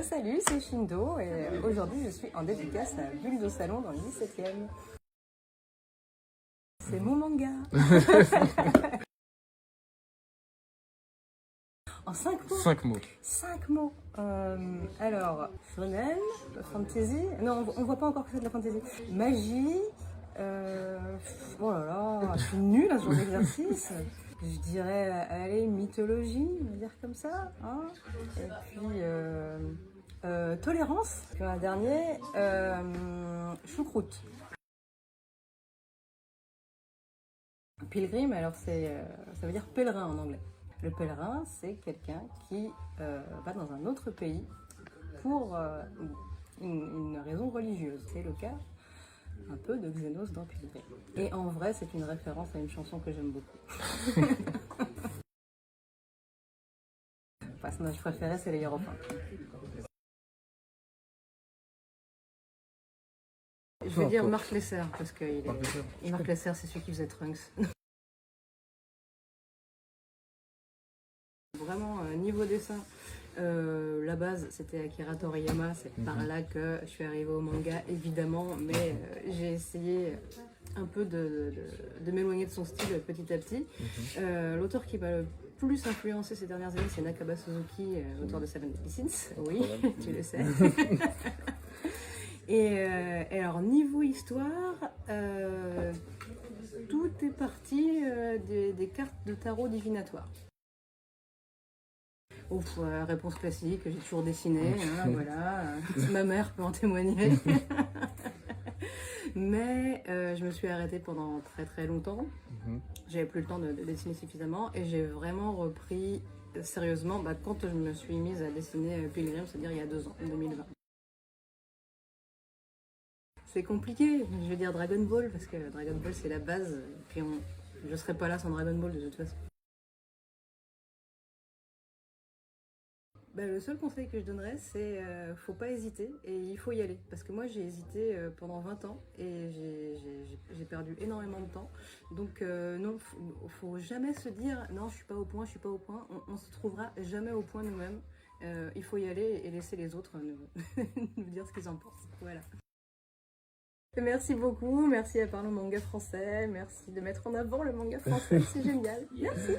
Salut, c'est Shindo et aujourd'hui je suis en dédicace à Bulle de Salon dans le 17e. C'est mon manga. En 5 mots. 5 mots. 5 mots. Alors, shonen, fantasy. Non, on voit pas encore que c'est de la fantasy. Magie. Oh là là, je suis nulle à ce genre d'exercice. Je dirais, allez, mythologie, on va dire comme ça. Hein. Et puis, tolérance. Puis un dernier, choucroute. Pilgrim, alors ça veut dire pèlerin en anglais. Le pèlerin, c'est quelqu'un qui va dans un autre pays pour une raison religieuse. C'est le cas un peu de Xenos dans Pilgrim. Et en vrai, c'est une référence à une chanson que j'aime beaucoup. Mon personnage préféré, c'est les hiérophants. Je vais dire Marc Lesser, parce que Marc Lesser, c'est celui qui faisait Trunks. Vraiment, niveau dessin, la base c'était Akira Toriyama, c'est par là que je suis arrivée au manga évidemment, mais j'ai essayé un peu de m'éloigner de son style petit à petit. L'auteur qui m'a le plus influencé ces dernières années, c'est Nakaba Suzuki, l'auteur de Seven Deadly Sins, oui, tu le sais. Et alors niveau histoire, tout est parti des cartes de tarot divinatoires. Ouf, réponse classique, j'ai toujours dessiné, hein, voilà, ma mère peut en témoigner. Mais je me suis arrêtée pendant très très longtemps, j'avais plus le temps de dessiner suffisamment et j'ai vraiment repris sérieusement quand je me suis mise à dessiner Pilgrim, c'est-à-dire il y a 2 ans, en 2020. C'est compliqué, je veux dire Dragon Ball, parce que Dragon Ball c'est la base, puis je serais pas là sans Dragon Ball de toute façon. Le seul conseil que je donnerais, c'est faut pas hésiter et il faut y aller. Parce que moi, j'ai hésité pendant 20 ans et j'ai perdu énormément de temps. Donc non, faut jamais se dire non, je suis pas au point, je suis pas au point. On se trouvera jamais au point nous-mêmes. Il faut y aller et laisser les autres nous dire ce qu'ils en pensent. Voilà. Merci beaucoup, merci à Parlons Manga Français, merci de mettre en avant le manga français, c'est génial. Merci.